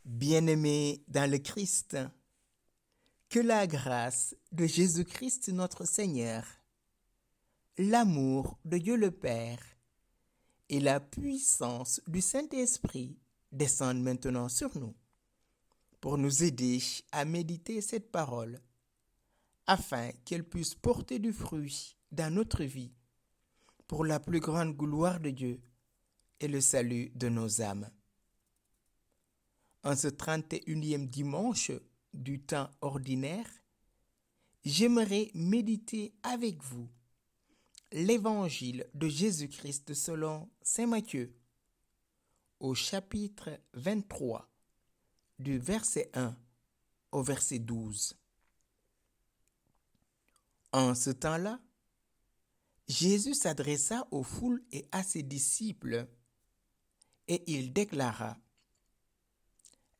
Bien-aimés dans le Christ, que la grâce de Jésus-Christ notre Seigneur, l'amour de Dieu le Père et la puissance du Saint-Esprit descendent maintenant sur nous pour nous aider à méditer cette parole afin qu'elle puisse porter du fruit dans notre vie pour la plus grande gloire de Dieu et le salut de nos âmes. En ce 31e dimanche du temps ordinaire, j'aimerais méditer avec vous l'évangile de Jésus-Christ selon saint Matthieu au chapitre 23 du verset 1 au verset 12. En ce temps-là, Jésus s'adressa aux foules et à ses disciples et il déclara: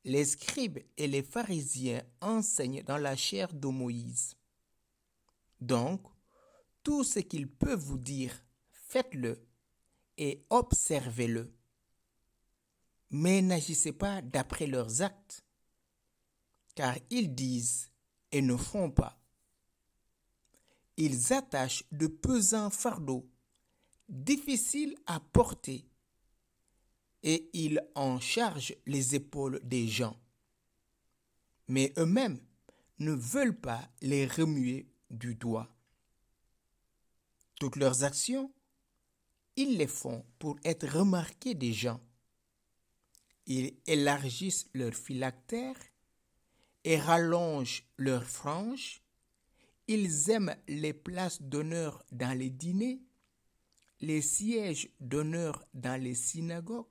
Les scribes et les pharisiens enseignent dans la chair de Moïse. Donc, tout ce qu'ils peuvent vous dire, faites-le et observez-le. Mais n'agissez pas d'après leurs actes, car ils disent et ne font pas. Ils attachent de pesants fardeaux, difficiles à porter, et ils en chargent les épaules des gens. Mais eux-mêmes ne veulent pas les remuer du doigt. Toutes leurs actions, ils les font pour être remarqués des gens. Ils élargissent leurs phylactères et rallongent leurs franges. Ils aiment les places d'honneur dans les dîners, les sièges d'honneur dans les synagogues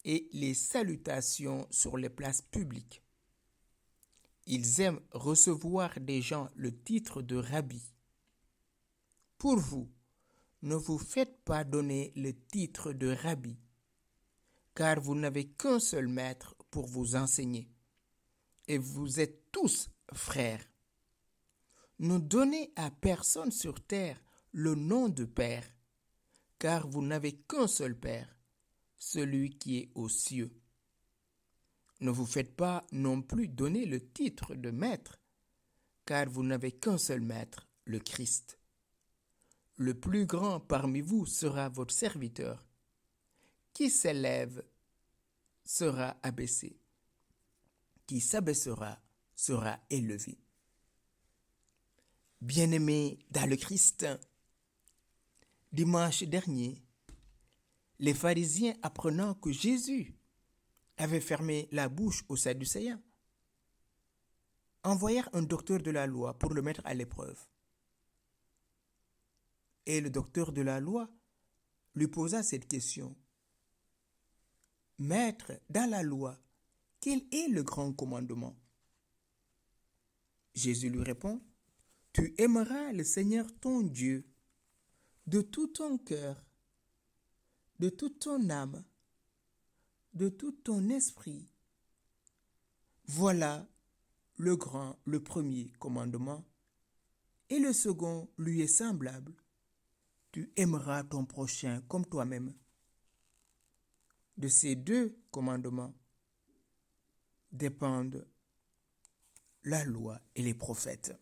et les salutations sur les places publiques. Ils aiment recevoir des gens le titre de rabbi. Pour vous, ne vous faites pas donner le titre de rabbi, car vous n'avez qu'un seul maître pour vous enseigner, et vous êtes tous frères. Ne donnez à personne sur terre le nom de Père, car vous n'avez qu'un seul Père, celui qui est aux cieux. Ne vous faites pas non plus donner le titre de Maître, car vous n'avez qu'un seul Maître, le Christ. Le plus grand parmi vous sera votre serviteur. Qui s'élève sera abaissé. Qui s'abaissera sera élevé. Bien-aimés dans le Christ, dimanche dernier, les pharisiens, apprenant que Jésus avait fermé la bouche aux Sadducéens, envoyèrent un docteur de la loi pour le mettre à l'épreuve. Et le docteur de la loi lui posa cette question: Maître, dans la loi, quel est le grand commandement? Jésus lui répond: Tu aimeras le Seigneur ton Dieu de tout ton cœur, de toute ton âme, de tout ton esprit. Voilà le premier commandement, et le second lui est semblable. Tu aimeras ton prochain comme toi-même. De ces deux commandements dépendent la loi et les prophètes.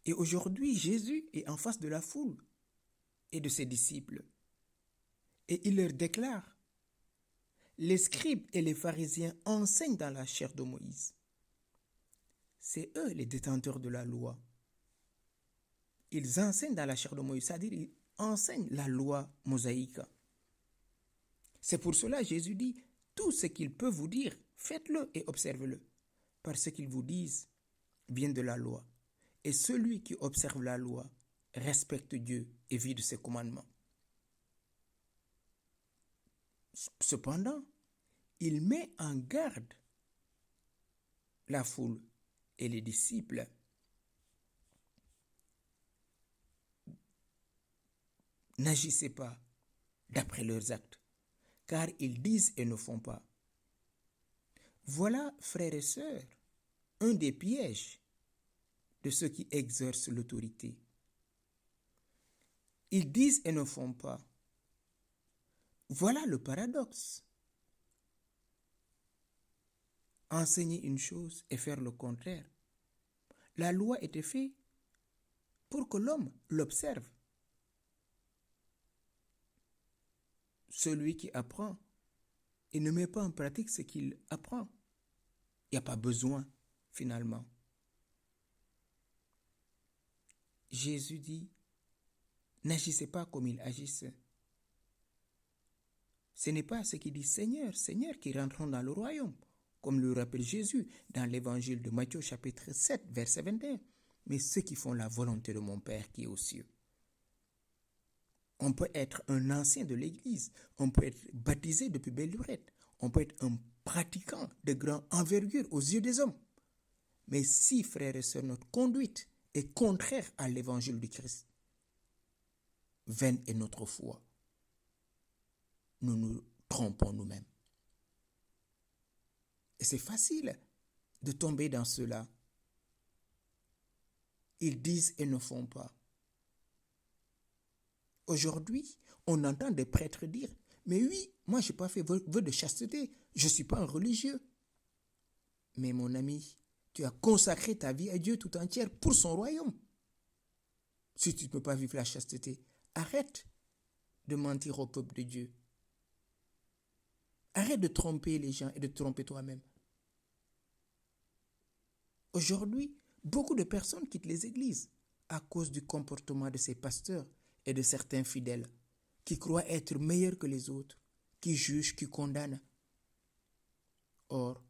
Et aujourd'hui, Jésus est en face de la foule et de ses disciples. Et il leur déclare: Les scribes et les pharisiens enseignent dans la chair de Moïse. C'est eux les détenteurs de la loi. Ils enseignent dans la chair de Moïse, c'est-à-dire ils enseignent la loi mosaïque. C'est pour cela que Jésus dit: Tout ce qu'ils peuvent vous dire, faites-le et observez-le. Parce ce qu'ils vous disent vient de la loi. Et celui qui observe la loi respecte Dieu et vit de ses commandements. Cependant, il met en garde la foule et les disciples. N'agissez pas d'après leurs actes, car ils disent et ne font pas. Voilà, frères et sœurs, un des pièges de ceux qui exercent l'autorité. Ils disent et ne font pas. Voilà le paradoxe. enseigner une chose et faire le contraire. La loi était faite pour que l'homme l'observe. Celui qui apprend et ne met pas en pratique ce qu'il apprend, il n'y a pas besoin finalement. Jésus dit, n'agissez pas comme il agissait. Ce n'est pas ceux qui disent Seigneur, Seigneur qui rentreront dans le royaume, comme le rappelle Jésus dans l'évangile de Matthieu chapitre 7, verset 21, mais ceux qui font la volonté de mon Père qui est aux cieux. On peut être un ancien de l'Église, on peut être baptisé depuis belle lurette, on peut être un pratiquant de grande envergure aux yeux des hommes. Mais si, frères et sœurs, notre conduite est contraire à l'évangile du Christ, vaine est notre foi. Nous nous trompons nous-mêmes. Et c'est facile de tomber dans cela. Ils disent et ne font pas. Aujourd'hui, on entend des prêtres dire, mais oui, moi je n'ai pas fait vœu de chasteté, je ne suis pas un religieux. Mais mon ami, tu as consacré ta vie à Dieu tout entière pour son royaume. Si tu ne peux pas vivre la chasteté, arrête de mentir au peuple de Dieu. Arrête de tromper les gens et de te tromper toi-même. Aujourd'hui, beaucoup de personnes quittent les églises à cause du comportement de ces pasteurs et de certains fidèles qui croient être meilleurs que les autres, qui jugent, qui condamnent. Or,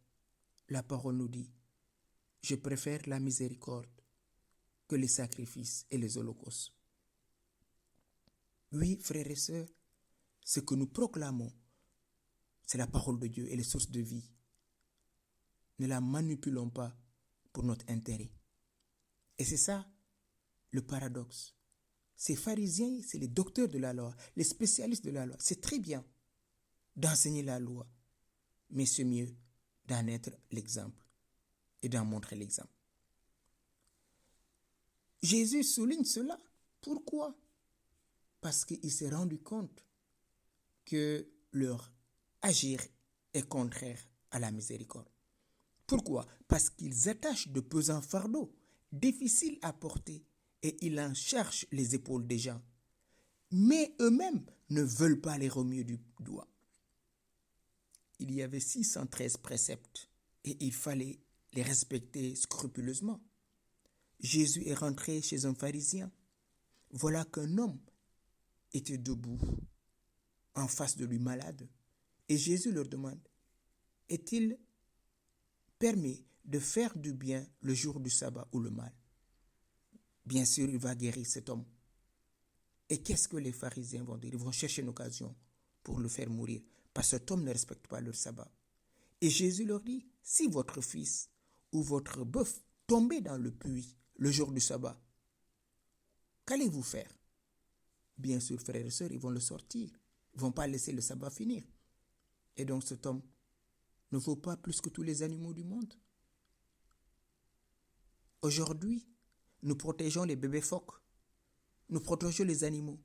la parole nous dit, je préfère la miséricorde que les sacrifices et les holocaustes. Oui, frères et sœurs, ce que nous proclamons, c'est la parole de Dieu et les sources de vie. Ne la manipulons pas pour notre intérêt. Et c'est ça le paradoxe. Ces pharisiens, c'est les docteurs de la loi, les spécialistes de la loi. C'est très bien d'enseigner la loi, mais c'est mieux d'en être l'exemple et d'en montrer l'exemple. Jésus souligne cela. Pourquoi? Parce qu'il s'est rendu compte que leur agir est contraire à la miséricorde. Pourquoi? Parce qu'ils attachent de pesants fardeaux, difficiles à porter, et ils en chargent les épaules des gens. Mais eux-mêmes ne veulent pas les remuer du doigt. Il y avait 613 préceptes et il fallait les respecter scrupuleusement. Jésus est rentré chez un pharisien. Voilà qu'un homme était debout, en face de lui malade. Et Jésus leur demande, est-il permis de faire du bien le jour du sabbat ou le mal? Bien sûr, il va guérir cet homme. Et qu'est-ce que les pharisiens vont dire? Ils vont chercher une occasion pour le faire mourir, parce que cet homme ne respecte pas leur sabbat. Et Jésus leur dit, si votre fils ou votre bœuf tombait dans le puits le jour du sabbat, qu'allez-vous faire? Bien sûr, frères et sœurs, ils vont le sortir. Ils ne vont pas laisser le sabbat finir. Et donc cet homme ne vaut pas plus que tous les animaux du monde. Aujourd'hui, nous protégeons les bébés phoques, nous protégeons les animaux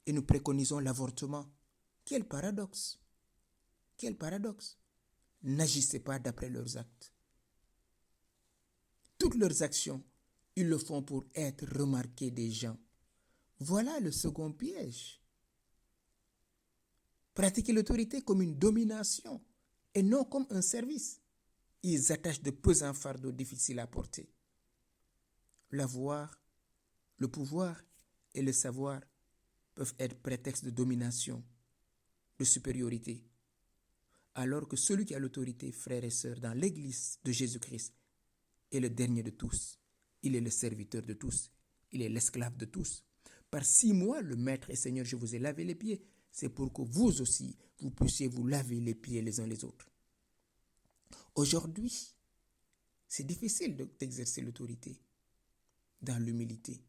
et nous préconisons l'avortement. Quel paradoxe! Quel paradoxe! N'agissez pas d'après leurs actes. Toutes leurs actions, ils le font pour être remarqués des gens. Voilà le second piège. Pratiquer l'autorité comme une domination et non comme un service. Ils attachent de pesants fardeaux difficiles à porter. L'avoir, le pouvoir et le savoir peuvent être prétexte de domination, de supériorité. Alors que celui qui a l'autorité, frères et sœurs, dans l'Église de Jésus-Christ, est le dernier de tous. Il est le serviteur de tous. Il est l'esclave de tous. Par 6 mois, le Maître et Seigneur, je vous ai lavé les pieds. C'est pour que vous aussi, vous puissiez vous laver les pieds les uns les autres. Aujourd'hui, c'est difficile d'exercer l'autorité dans l'humilité.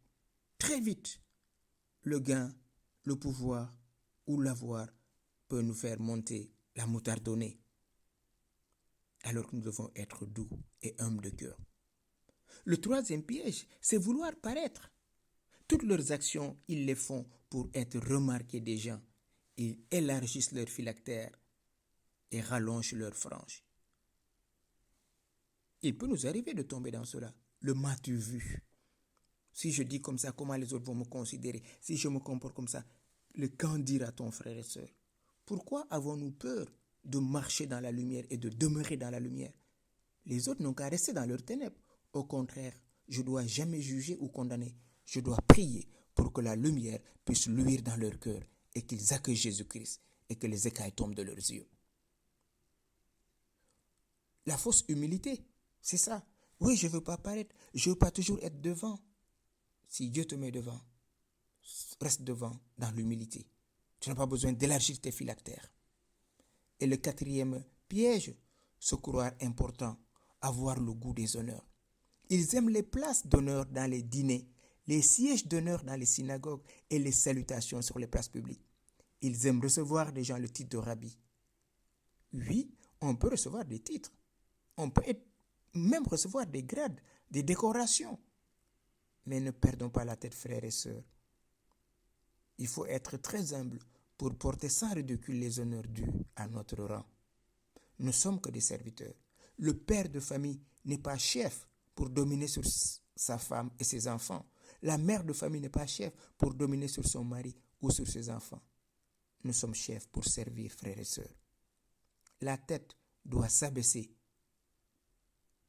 Très vite, le gain, le pouvoir ou l'avoir peut nous faire monter la moutardonnée, alors que nous devons être doux et humbles de cœur. Le troisième piège, c'est vouloir paraître. Toutes leurs actions, ils les font pour être remarqués des gens. Ils élargissent leurs phylactères et rallongent leurs franges. Il peut nous arriver de tomber dans cela. Le m'as-tu vu? Si je dis comme ça, comment les autres vont me considérer? Si je me comporte comme ça, le qu'en dira ton frère et soeur? Pourquoi avons-nous peur de marcher dans la lumière et de demeurer dans la lumière? Les autres n'ont qu'à rester dans leurs ténèbres. Au contraire, je ne dois jamais juger ou condamner. Je dois prier pour que la lumière puisse luire dans leur cœur et qu'ils accueillent Jésus-Christ et que les écailles tombent de leurs yeux. La fausse humilité, c'est ça. Oui, je ne veux pas paraître, je ne veux pas toujours être devant. Si Dieu te met devant, reste devant dans l'humilité. Tu n'as pas besoin d'élargir tes phylactères. Et le quatrième piège, se croire important, avoir le goût des honneurs. Ils aiment les places d'honneur dans les dîners, les sièges d'honneur dans les synagogues et les salutations sur les places publiques. Ils aiment recevoir des gens le titre de rabbi. Oui, on peut recevoir des titres. On peut même recevoir des grades, des décorations. Mais ne perdons pas la tête, frères et sœurs. Il faut être très humble pour porter sans ridicule les honneurs dus à notre rang. Nous ne sommes que des serviteurs. Le père de famille n'est pas chef pour dominer sur sa femme et ses enfants. La mère de famille n'est pas chef pour dominer sur son mari ou sur ses enfants. Nous sommes chefs pour servir, frères et sœurs. La tête doit s'abaisser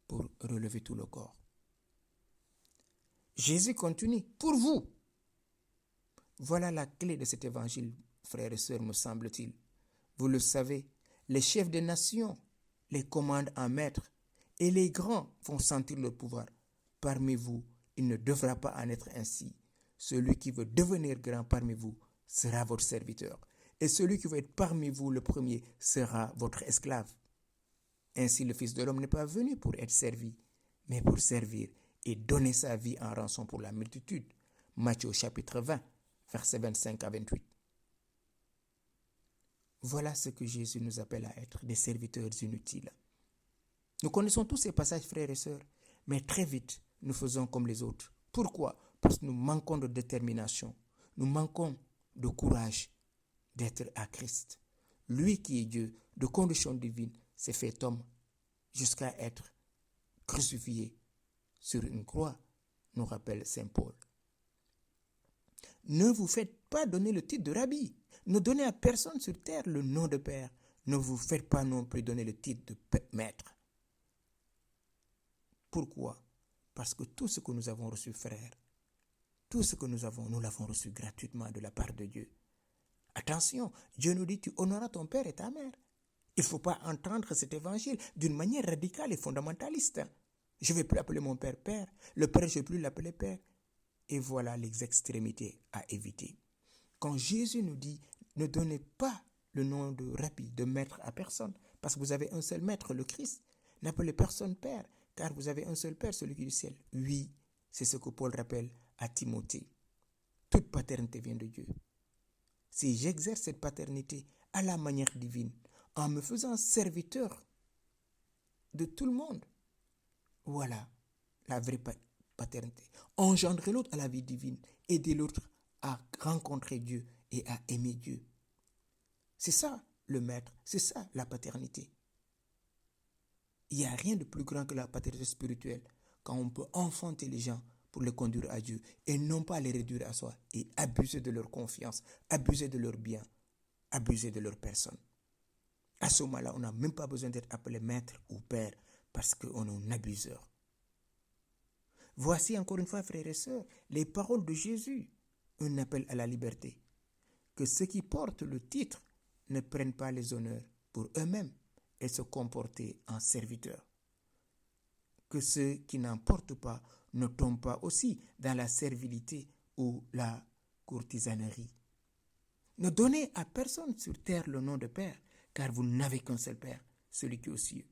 pour relever tout le corps. Jésus continue, pour vous. Voilà la clé de cet évangile, frères et sœurs, me semble-t-il. Vous le savez, les chefs des nations les commandent en maître et les grands font sentir leur pouvoir. Parmi vous, il ne devra pas en être ainsi. Celui qui veut devenir grand parmi vous sera votre serviteur. Et celui qui veut être parmi vous le premier sera votre esclave. Ainsi, le Fils de l'homme n'est pas venu pour être servi, mais pour servir et donner sa vie en rançon pour la multitude. Matthieu chapitre 20, versets 25 à 28. Voilà ce que Jésus nous appelle à être, des serviteurs inutiles. Nous connaissons tous ces passages, frères et sœurs, mais très vite, nous faisons comme les autres. Pourquoi? Parce que nous manquons de détermination, nous manquons de courage d'être à Christ. Lui qui est Dieu, de condition divine, s'est fait homme jusqu'à être crucifié sur une croix, nous rappelle Saint Paul. Ne vous faites pas donner le titre de rabbi. Ne donnez à personne sur terre le nom de Père. Ne vous faites pas non plus donner le titre de Maître. Pourquoi? Parce que tout ce que nous avons reçu, frère, tout ce que nous l'avons reçu gratuitement de la part de Dieu. Attention, Dieu nous dit, tu honoreras ton père et ta mère. Il ne faut pas entendre cet évangile d'une manière radicale et fondamentaliste. Je ne vais plus appeler mon père père, le père, je ne vais plus l'appeler père. Et voilà les extrémités à éviter. Quand Jésus nous dit, ne donnez pas le nom de rabbi, de maître à personne, parce que vous avez un seul maître, le Christ. N'appelez personne père, car vous avez un seul père, celui qui est du ciel. Oui, c'est ce que Paul rappelle à Timothée. Toute paternité vient de Dieu. Si j'exerce cette paternité à la manière divine, en me faisant serviteur de tout le monde, voilà la vraie paternité. Engendrer l'autre à la vie divine, aider l'autre à rencontrer Dieu et à aimer Dieu. C'est ça le maître, c'est ça la paternité. Il n'y a rien de plus grand que la paternité spirituelle quand on peut enfanter les gens pour les conduire à Dieu et non pas les réduire à soi et abuser de leur confiance, abuser de leur bien, abuser de leur personne. À ce moment-là, on n'a même pas besoin d'être appelé maître ou père parce qu'on est un abuseur. Voici encore une fois, frères et sœurs, les paroles de Jésus, un appel à la liberté. Que ceux qui portent le titre ne prennent pas les honneurs pour eux-mêmes et se comporter en serviteurs. Que ceux qui n'en portent pas ne tombent pas aussi dans la servilité ou la courtisanerie. Ne donnez à personne sur terre le nom de Père, car vous n'avez qu'un seul Père, celui qui est aux cieux.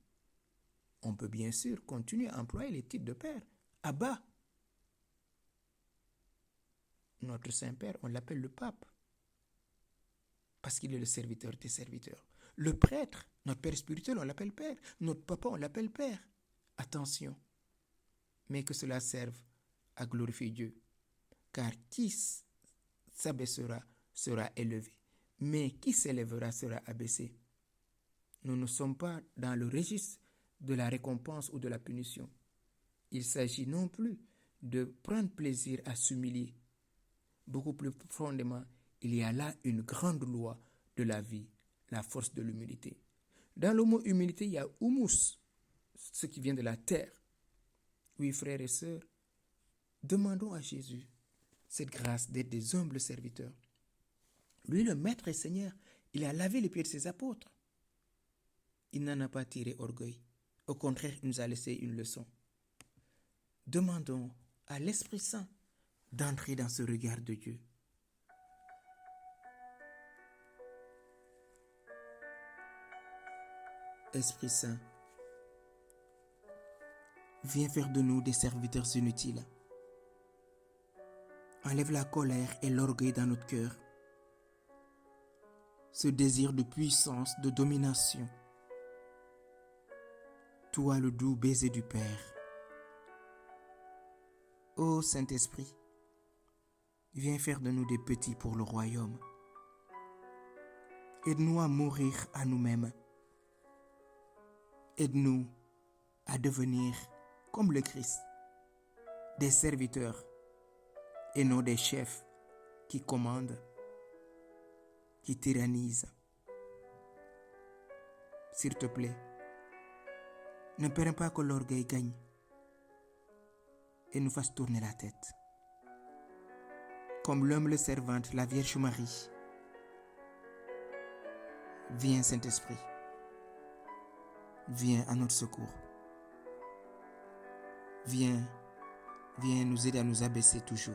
On peut bien sûr continuer à employer les titres de Père. Abba, notre Saint-Père, on l'appelle le pape, parce qu'il est le serviteur des serviteurs. Le prêtre, notre Père spirituel, on l'appelle Père. Notre papa, on l'appelle Père. Attention, mais que cela serve à glorifier Dieu, car qui s'abaissera sera élevé, mais qui s'élèvera sera abaissé. Nous ne sommes pas dans le registre de la récompense ou de la punition. Il s'agit non plus de prendre plaisir à s'humilier. Beaucoup plus profondément, il y a là une grande loi de la vie, la force de l'humilité. Dans le mot humilité, il y a humus, ce qui vient de la terre. Oui, frères et sœurs, demandons à Jésus cette grâce d'être des humbles serviteurs. Lui, le Maître et Seigneur, il a lavé les pieds de ses apôtres. Il n'en a pas tiré orgueil. Au contraire, il nous a laissé une leçon. Demandons à l'Esprit Saint d'entrer dans ce regard de Dieu. Esprit Saint, viens faire de nous des serviteurs inutiles. Enlève la colère et l'orgueil dans notre cœur. Ce désir de puissance, de domination. Toi, le doux baiser du Père. Ô Saint-Esprit, viens faire de nous des petits pour le royaume. Aide-nous à mourir à nous-mêmes. Aide-nous à devenir, comme le Christ, des serviteurs et non des chefs qui commandent, qui tyrannisent. S'il te plaît, ne permets pas que l'orgueil gagne et nous fasse tourner la tête. Comme l'humble servante, la Vierge Marie. Viens, Saint-Esprit. Viens à notre secours. Viens nous aider à nous abaisser toujours.